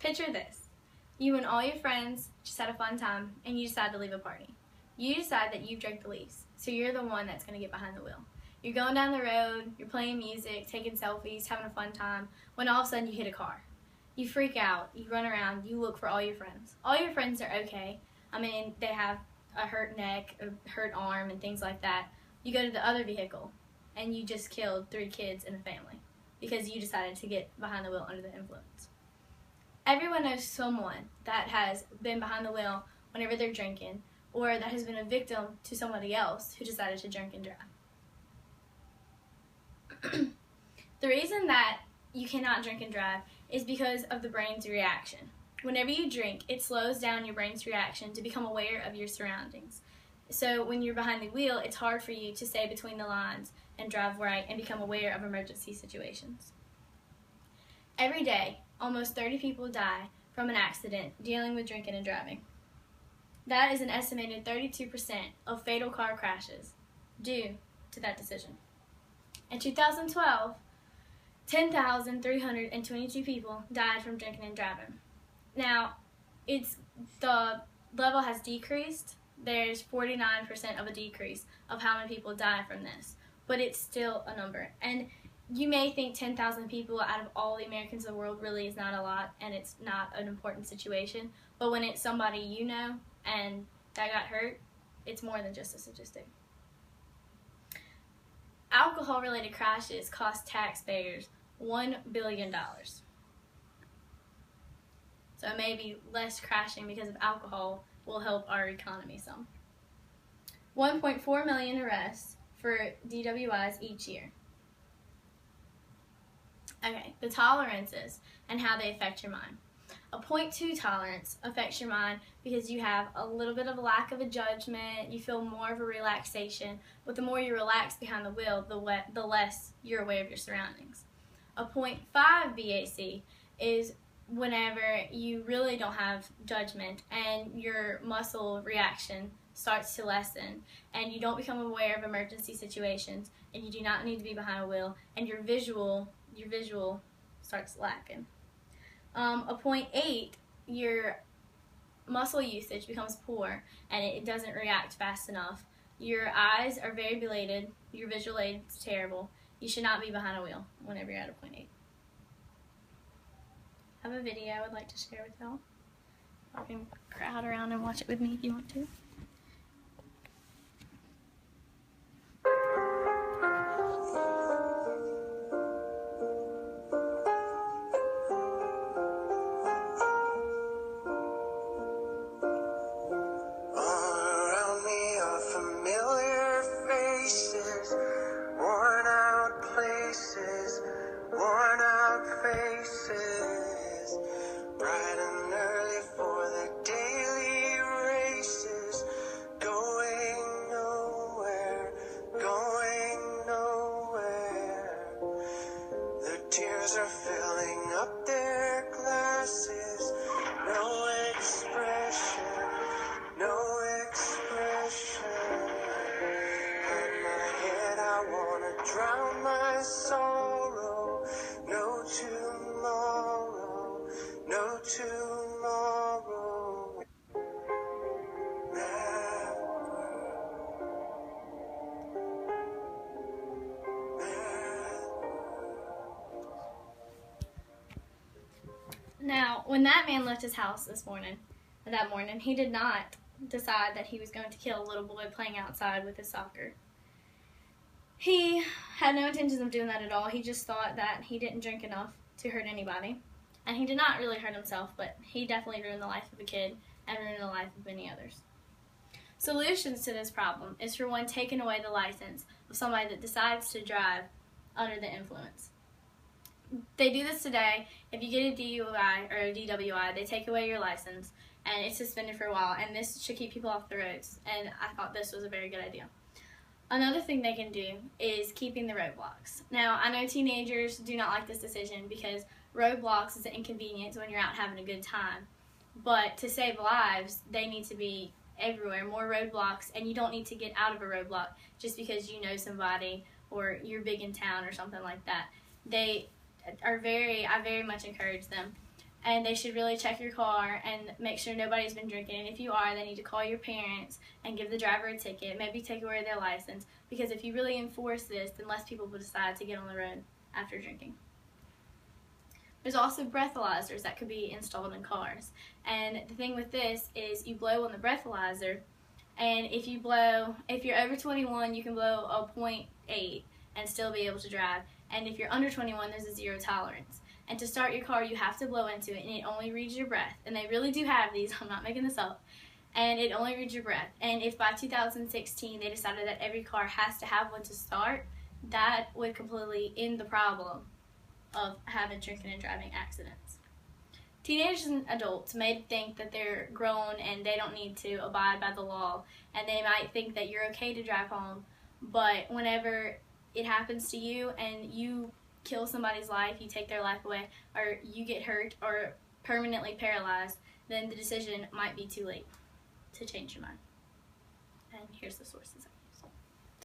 Picture this. You and all your friends just had a fun time and you decide to leave a party. You decide that you've drank the least, so you're the one that's going to get behind the wheel. You're going down the road, you're playing music, taking selfies, having a fun time, when all of a sudden you hit a car. You freak out, you run around, you look for all your friends. All your friends are okay. I mean, they have a hurt neck, a hurt arm, and things like that. You go to the other vehicle, and you just killed 3 kids and a family because you decided to get behind the wheel under the influence. Everyone knows someone that has been behind the wheel whenever they're drinking, or that has been a victim to somebody else who decided to drink and drive. The reason that you cannot drink and drive is because of the brain's reaction. Whenever you drink, it slows down your brain's reaction to become aware of your surroundings. So when you're behind the wheel, it's hard for you to stay between the lines and drive right and become aware of emergency situations. Every day, almost 30 people die from an accident dealing with drinking and driving. That is an estimated 32% of fatal car crashes due to that decision. In 2012, 10,322 people died from drinking and driving. Now, the level has decreased. There's 49% of a decrease of how many people die from this, but it's still a number. And you may think 10,000 people out of all the Americans in the world really is not a lot, and it's not an important situation, but when it's somebody you know and that got hurt, it's more than just a statistic. Alcohol-related crashes cost taxpayers $1 billion. So maybe less crashing because of alcohol will help our economy some. 1.4 million arrests for DWIs each year. Okay, the tolerances and how they affect your mind. A 0.2 tolerance affects your mind because you have a little bit of a lack of a judgment, you feel more of a relaxation, but the more you relax behind the wheel, the less you're aware of your surroundings. A 0.5 BAC is whenever you really don't have judgment and your muscle reaction starts to lessen and you don't become aware of emergency situations and you do not need to be behind a wheel and your visual starts lacking. A 0.8, your muscle usage becomes poor and it doesn't react fast enough. Your eyes are very dilated, your visual aid is terrible. You should not be behind a wheel whenever you're at a 0.8. I have a video I would like to share with y'all. You can crowd around and watch it with me if you want to. Are filling up their glasses. No expression, no expression. In my head I wanna drown my sorrow. No tomorrow, no tomorrow. Now, when that man left his house that morning, he did not decide that he was going to kill a little boy playing outside with his soccer. He had no intentions of doing that at all. He just thought that he didn't drink enough to hurt anybody. And he did not really hurt himself, but he definitely ruined the life of a kid and ruined the life of many others. Solutions to this problem is, for one, taking away the license of somebody that decides to drive under the influence. They do this today. If you get a DUI or a DWI, they take away your license and it's suspended for a while, and this should keep people off the roads, and I thought this was a very good idea. Another thing they can do is keeping the roadblocks. Now, I know teenagers do not like this decision because roadblocks is an inconvenience when you're out having a good time, but to save lives, they need to be everywhere, more roadblocks, and you don't need to get out of a roadblock just because you know somebody or you're big in town or something like that. I very much encourage them. and they should really check your car and make sure nobody's been drinking. And if you are, they need to call your parents and give the driver a ticket, maybe take away their license, because if you really enforce this, then less people will decide to get on the road after drinking. There's also breathalyzers that could be installed in cars. And the thing with this is you blow on the breathalyzer, and if you're over 21, you can blow a 0.8 and still be able to drive. And if you're under 21, there's a zero tolerance. And to start your car, you have to blow into it, and it only reads your breath. And they really do have these, I'm not making this up. And it only reads your breath. And if by 2016 they decided that every car has to have one to start, that would completely end the problem of having drinking and driving accidents. Teenagers and adults may think that they're grown and they don't need to abide by the law, and they might think that you're okay to drive home, but whenever it happens to you and you kill somebody's life, you take their life away, or you get hurt or permanently paralyzed, then the decision might be too late to change your mind. And here's the sources.